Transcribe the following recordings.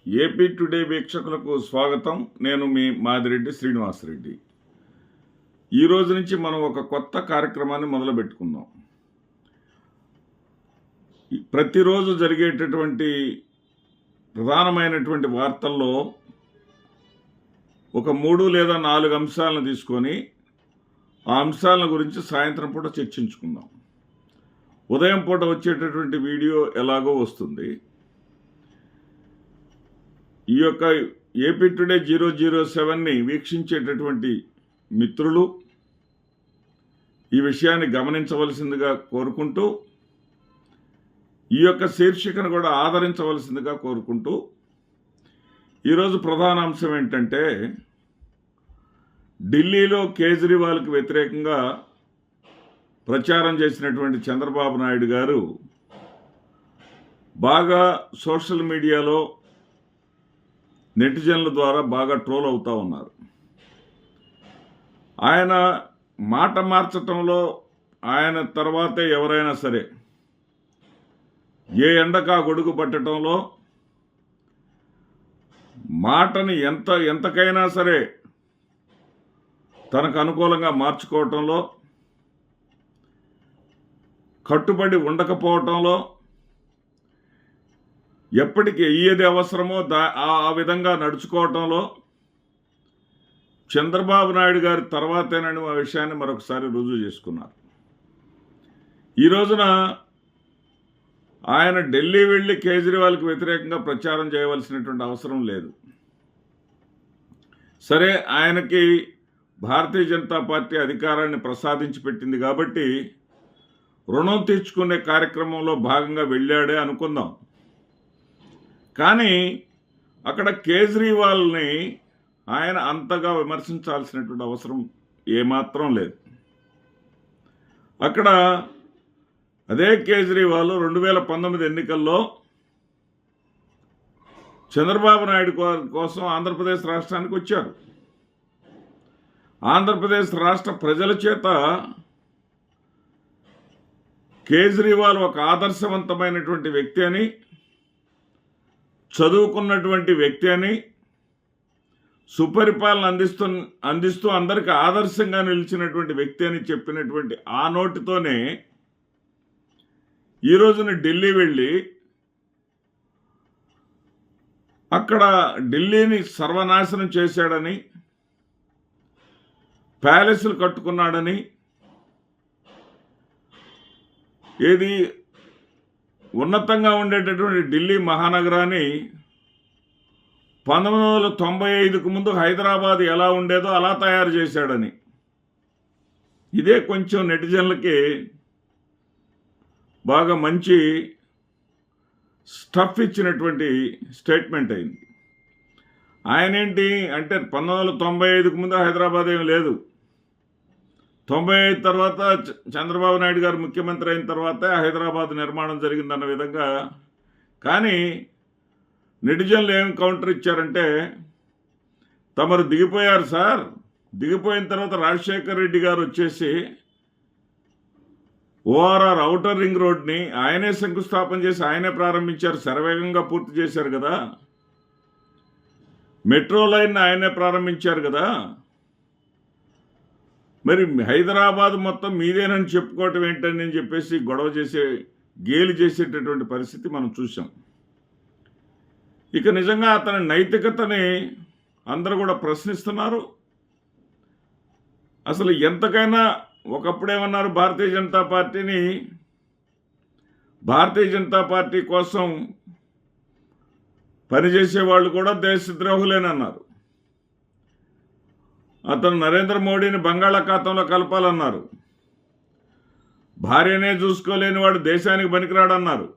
AP today వీక్షకులకు స్వాగతం. నేను మీ మాదిరెడ్డి శ్రీనివాసరెడ్డి. ఈ రోజు నుంచి మనం ఒక కొత్త కార్యక్రమాన్ని మొదలుపెట్టుకుందాం. ప్రతిరోజు జరిగేటటువంటి ప్రధానమైనటువంటి వార్తల్లో ఒక 3 లేదా 4 అంశాలను తీసుకొని ఆ అంశాల గురించి సాయంత్రం పూట చర్చించుకుందాం. ఉదయం పూట వచ్చేటటువంటి వీడియో ఎలాగో వస్తుంది. ఈ యొక్క ఏపీ టుడే 007ని వీక్షించేటటువంటి మిత్రులు ఈ విషయాన్ని గమనించవలసిందిగా కోరుకుంటూ, ఈ యొక్క శీర్షికను కూడా ఆదరించవలసిందిగా కోరుకుంటూ, ఈరోజు ప్రధాన అంశం ఏంటంటే, ఢిల్లీలో కేజ్రీవాల్కి వ్యతిరేకంగా ప్రచారం చేసినటువంటి చంద్రబాబు నాయుడు గారు బాగా సోషల్ మీడియాలో నెటిజన్ల ద్వారా బాగా ట్రోల్ అవుతూ ఉన్నారు. ఆయన మాట మార్చటంలో ఆయన తర్వాతే ఎవరైనా సరే ఏ ఎండకా గొడుగు పట్టడంలో మాటని ఎంతకైనా సరే తనకు అనుకూలంగా మార్చుకోవటంలో, కట్టుబడి ఉండకపోవటంలో, ఎప్పటికీ ఏది అవసరమో ఆ విధంగా నడుచుకోవటంలో చంద్రబాబు నాయుడు గారి తర్వాతేనని ఆ విషయాన్ని మరొకసారి రుజువు చేసుకున్నారు. ఈ రోజున ఆయన ఢిల్లీ వెళ్ళి కేజ్రీవాల్కి వ్యతిరేకంగా ప్రచారం చేయవలసినటువంటి అవసరం లేదు. సరే, ఆయనకి భారతీయ జనతా పార్టీ అధికారాన్ని ప్రసాదించి పెట్టింది కాబట్టి రుణం తీర్చుకునే కార్యక్రమంలో భాగంగా వెళ్ళాడే అనుకుందాం. కానీ అక్కడ కేజ్రీవాల్ని ఆయన అంతగా విమర్శించాల్సినటువంటి అవసరం ఏమాత్రం లేదు. అక్కడ అదే కేజ్రీవాల్ 2019 ఎన్నికల్లో చంద్రబాబు నాయుడు కోసం ఆంధ్రప్రదేశ్ రాష్ట్రానికి వచ్చారు. ఆంధ్రప్రదేశ్ రాష్ట్ర ప్రజల చేత కేజ్రీవాల్ ఒక ఆదర్శవంతమైనటువంటి వ్యక్తి అని, చదువుకున్నటువంటి వ్యక్తి అని, సుపరిపాలన అందిస్తూ అందరికీ ఆదర్శంగా నిలిచినటువంటి వ్యక్తి అని చెప్పినటువంటి ఆ నోటితోనే ఈ రోజున ఢిల్లీ వెళ్ళి అక్కడ ఢిల్లీని సర్వనాశనం చేశాడని, ప్యాలెస్లు కట్టుకున్నాడని, ఏది ఉన్నతంగా ఉండేటటువంటి ఢిల్లీ మహానగరాన్ని 1995కు ముందు హైదరాబాద్ ఎలా ఉండేదో అలా తయారు చేశాడని, ఇదే కొంచెం నెటిజన్లకి బాగా మంచి స్టఫ్ ఇచ్చినటువంటి స్టేట్మెంట్ అయింది. ఆయన ఏంటి అంటే 1995కు ముందు హైదరాబాద్ ఏమి లేదు, 95 తర్వాత చంద్రబాబు నాయుడు గారు ముఖ్యమంత్రి అయిన తర్వాతే హైదరాబాద్ నిర్మాణం జరిగిందన్న విధంగా. కానీ నెటిజన్లు ఏం కౌంటర్ ఇచ్చారంటే, తమరు దిగిపోయారు సార్, దిగిపోయిన తర్వాత రాజశేఖర్ రెడ్డి గారు వచ్చేసి ఓఆర్ఆర్ ఔటర్ రింగ్ రోడ్ని ఆయనే శంకుస్థాపన చేసి ఆయనే ప్రారంభించారు, శరవేగంగా పూర్తి చేశారు కదా, మెట్రో లైన్ ఆయనే ప్రారంభించారు కదా, మరి హైదరాబాద్ మొత్తం మీదేనని చెప్పుకోవటం ఏంటని చెప్పేసి గొడవ గేలి చేసేటటువంటి పరిస్థితి మనం చూసాం. ఇక నిజంగా అతని నైతికతని అందరూ కూడా ప్రశ్నిస్తున్నారు. అసలు ఎంతకైనా ఒకప్పుడేమన్నారు, భారతీయ జనతా పార్టీ కోసం పనిచేసే వాళ్ళు కూడా దేశద్రోహులేనన్నారు. అతను నరేంద్ర మోడీని బంగాళాఖాతంలో కలపాలన్నారు. భార్యనే చూసుకోలేని వాడు దేశానికి పనికిరాడన్నారు.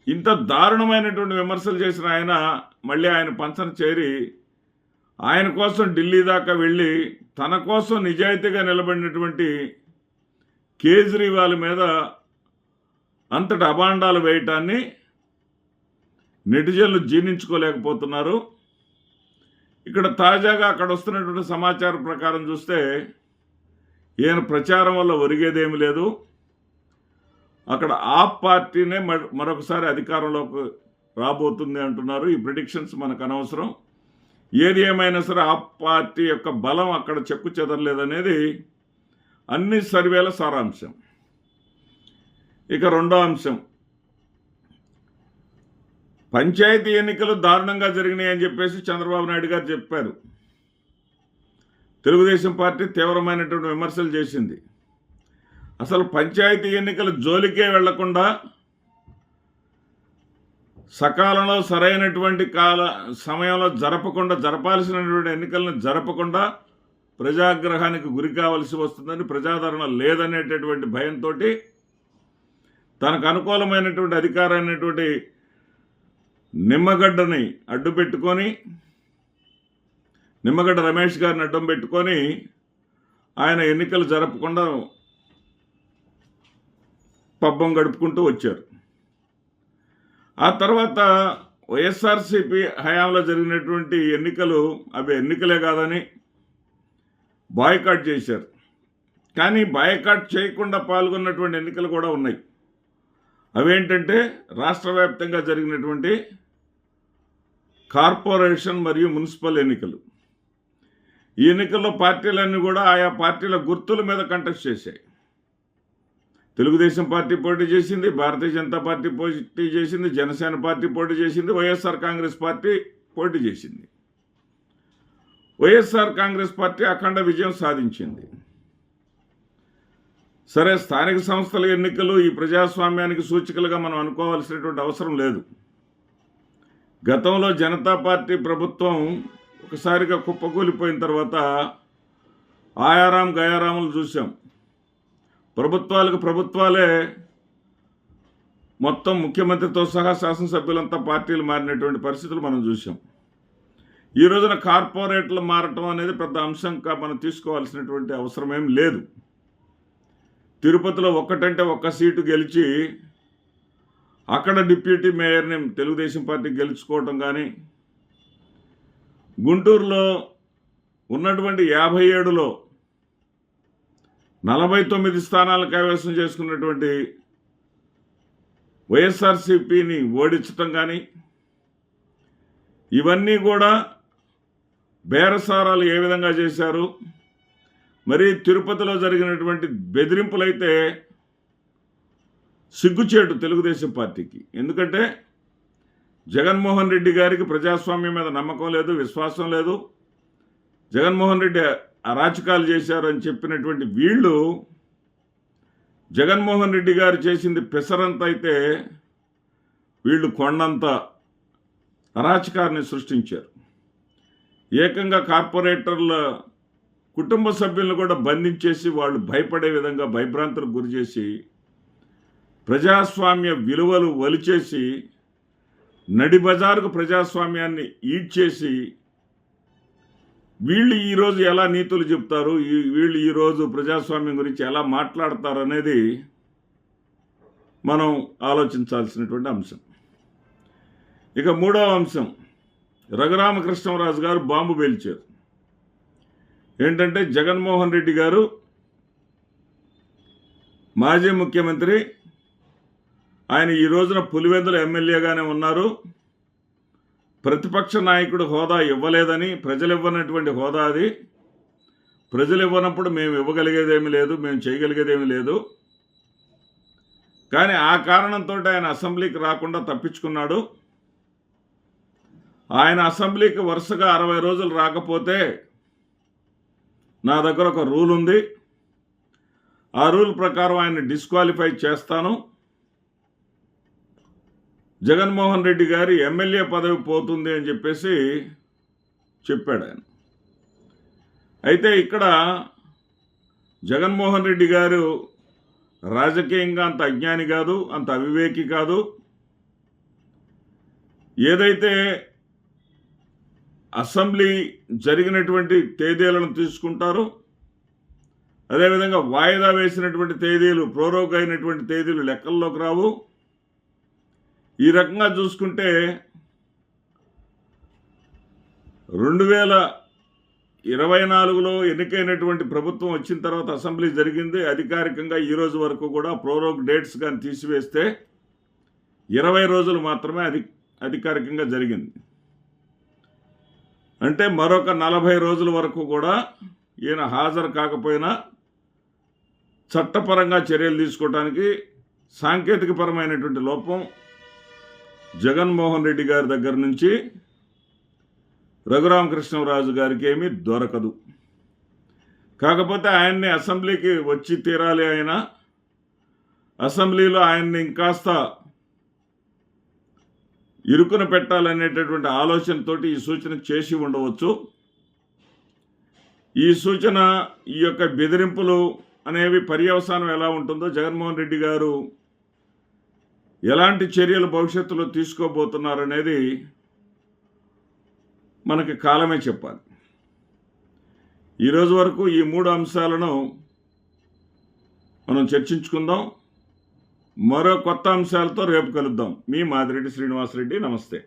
ఇంత దారుణమైనటువంటి విమర్శలు చేసిన ఆయన మళ్ళీ ఆయన పంచన చేరి ఆయన కోసం ఢిల్లీ దాకా వెళ్ళి తన కోసం నిజాయితీగా నిలబడినటువంటి కేజ్రీవాల్ మీద అంతటి అభాండాలు వేయటాన్ని నెటిజన్లు జీర్ణించుకోలేకపోతున్నారు. ఇక్కడ తాజాగా అక్కడ వస్తున్నటువంటి సమాచారం ప్రకారం చూస్తే ఈయన ప్రచారం వల్ల ఒరిగేదేమీ లేదు. అక్కడ ఆప్ పార్టీనే మరొకసారి అధికారంలోకి రాబోతుంది అంటున్నారు. ఈ ప్రిడిక్షన్స్ మనకు అనవసరం. ఏది ఏమైనా సరే ఆ పార్టీ యొక్క బలం అక్కడ చెక్కు చెదరలేదనేది అన్ని సర్వేల సారాంశం. ఇక రెండో అంశం, పంచాయతీ ఎన్నికలు దారుణంగా జరిగినాయి అని చెప్పేసి చంద్రబాబు నాయుడు గారు చెప్పారు. తెలుగుదేశం పార్టీ తీవ్రమైనటువంటి విమర్శలు చేసింది. అసలు పంచాయతీ ఎన్నికల జోలికే వెళ్లకుండా సకాలంలో సరైనటువంటి సమయంలో జరపాల్సినటువంటి ఎన్నికలను జరపకుండా ప్రజాగ్రహానికి గురి కావలసి వస్తుందని, ప్రజాదరణ లేదనేటటువంటి భయంతో తనకు అనుకూలమైనటువంటి అధికారమైనటువంటి నిమ్మగడ్డని అడ్డుపెట్టుకొని, నిమ్మగడ్డ రమేష్ గారిని అడ్డం పెట్టుకొని ఆయన ఎన్నికలు జరపకుండా పబ్బం గడుపుకుంటూ వచ్చారు. ఆ తర్వాత వైఎస్ఆర్సీపీ హయాంలో జరిగినటువంటి ఎన్నికలు అవి ఎన్నికలే కాదని బాయ్కాట్ చేశారు. కానీ బాయ్కాట్ చేయకుండా పాల్గొన్నటువంటి ఎన్నికలు కూడా ఉన్నాయి. అవేంటంటే రాష్ట్ర వ్యాప్తంగా జరిగినటువంటి కార్పొరేషన్ మరియు మున్సిపల్ ఎన్నికలు. ఈ ఎన్నికల్లో పార్టీలన్నీ కూడా ఆయా పార్టీల గుర్తుల మీద కంటెస్ట్ చేశాయి. తెలుగుదేశం పార్టీ పోటీ చేసింది, భారతీయ జనతా పార్టీ పోటీ చేసింది, జనసేన పార్టీ పోటీ చేసింది, వైఎస్ఆర్ కాంగ్రెస్ పార్టీ పోటీ చేసింది. వైఎస్ఆర్ కాంగ్రెస్ పార్టీ అఖండ విజయం సాధించింది. సరే, స్థానిక సంస్థల ఎన్నికలు ఈ ప్రజాస్వామ్యానికి సూచికలుగా మనం అనుకోవాల్సినటువంటి అవసరం లేదు. గతంలో జనతా పార్టీ ప్రభుత్వం ఒకసారిగా కుప్పకూలిపోయిన తర్వాత ఆయారాం గయారాములు చూసాం. ప్రభుత్వాలకు ప్రభుత్వాలే మొత్తం ముఖ్యమంత్రితో సహా శాసనసభ్యులంతా పార్టీలు మారినటువంటి పరిస్థితులు మనం చూసాం. ఈ రోజున కార్పొరేట్లు మారటం అనేది పెద్ద అంశంగా మనం తీసుకోవాల్సినటువంటి అవసరం ఏం లేదు. తిరుపతిలో ఒక్కటంటే ఒక్క సీటు గెలిచి అక్కడ డిప్యూటీ మేయర్ని తెలుగుదేశం పార్టీ గెలుచుకోవటం కానీ, గుంటూరులో ఉన్నటువంటి 57లో 49 స్థానాలు కైవసం చేసుకున్నటువంటి వైఎస్ఆర్సీపీని ఓడించటం కానీ, ఇవన్నీ కూడా బేరసారాలు ఏ విధంగా చేశారు. మరి తిరుపతిలో జరిగినటువంటి బెదిరింపులైతే సిగ్గుచేటు తెలుగుదేశం పార్టీకి. ఎందుకంటే జగన్మోహన్ రెడ్డి గారికి ప్రజాస్వామ్యం మీద నమ్మకం లేదు, విశ్వాసం లేదు. జగన్మోహన్ రెడ్డి అరాచకాలు చేశారు అని చెప్పినటువంటి వీళ్ళు జగన్మోహన్ రెడ్డి గారు చేసింది పెసరంత అయితే వీళ్ళు కొండంత అరాచకాన్ని సృష్టించారు. ఏకంగా కార్పొరేటర్ల కుటుంబ సభ్యులను కూడా బంధించేసి వాళ్ళు భయపడే విధంగా భయభ్రాంతులకు గురి చేసి ప్రజాస్వామ్య విలువలు వలిచేసి నడి బజారుకు ప్రజాస్వామ్యాన్ని ఈడ్చేసి వీళ్ళు ఈరోజు ఎలా నీతులు చెప్తారు, వీళ్ళు ఈరోజు ప్రజాస్వామ్యం గురించి ఎలా మాట్లాడతారు అనేది మనం ఆలోచించాల్సినటువంటి అంశం. ఇక మూడవ అంశం, రఘురామకృష్ణరాజు గారు బాంబు పేల్చారు. ఏంటంటే జగన్మోహన్ రెడ్డి గారు మాజీ ముఖ్యమంత్రి, ఆయన ఈ రోజున పులివెందుల ఎమ్మెల్యేగానే ఉన్నారు. ప్రతిపక్ష నాయకుడు హోదా ఇవ్వలేదని, ప్రజలు ఇవ్వనటువంటి హోదా అది. ప్రజలు ఇవ్వనప్పుడు మేము ఇవ్వగలిగేదేమీ లేదు, మేము చేయగలిగేదేమీ లేదు. కానీ ఆ కారణంతో ఆయన అసెంబ్లీకి రాకుండా తప్పించుకున్నాడు. ఆయన అసెంబ్లీకి వరుసగా 60 రోజులు రాకపోతే నా దగ్గర ఒక రూల్ ఉంది, ఆ రూల్ ప్రకారం ఆయన్ని డిస్క్వాలిఫై చేస్తాను, జగన్మోహన్ రెడ్డి గారి ఎమ్మెల్యే పదవి పోతుంది అని చెప్పేసి చెప్పాడు ఆయన. అయితే ఇక్కడ జగన్మోహన్ రెడ్డి గారు రాజకీయంగా అంత అజ్ఞాని కాదు, అంత అవివేకి కాదు. ఏదైతే అసెంబ్లీ జరిగినటువంటి తేదీలను తీసుకుంటారో, అదేవిధంగా వాయిదా వేసినటువంటి తేదీలు, ప్రోరోగ్ అయినటువంటి తేదీలు లెక్కల్లోకి రావు. ఈ రకంగా చూసుకుంటే 2024లో ఎన్నికైనటువంటి ప్రభుత్వం వచ్చిన తర్వాత అసెంబ్లీ జరిగింది. అధికారికంగా ఈ రోజు వరకు కూడా ప్రోరోగ్ డేట్స్ కానీ తీసివేస్తే 20 రోజులు మాత్రమే అధికారికంగా జరిగింది. అంటే మరొక 40 రోజుల వరకు కూడా ఈయన హాజరు కాకపోయినా చట్టపరంగా చర్యలు తీసుకోవడానికి సాంకేతికపరమైనటువంటి లోపం జగన్మోహన్ రెడ్డి గారి దగ్గర నుంచి రఘురామకృష్ణరాజు గారికి ఏమీ దొరకదు. కాకపోతే ఆయన్ని అసెంబ్లీకి వచ్చి తీరాలి, ఆయన అసెంబ్లీలో ఆయన్ని ఇంకాస్త ఇరుకున పెట్టాలనేటటువంటి ఆలోచనతోటి ఈ సూచన చేసి ఉండవచ్చు. ఈ సూచన, ఈ యొక్క బెదిరింపులు అనేవి పర్యవసానం ఎలా ఉంటుందో, జగన్మోహన్ రెడ్డి గారు ఎలాంటి చర్యలు భవిష్యత్తులో తీసుకోబోతున్నారనేది మనకి కాలమే చెప్పాలి. ఈరోజు వరకు ఈ 3 అంశాలను మనం చర్చించుకుందాం. మరో కొత్త అంశాలతో రేపు కలుద్దాం. మీ మాదిరెడ్డి శ్రీనివాసరెడ్డి. నమస్తే.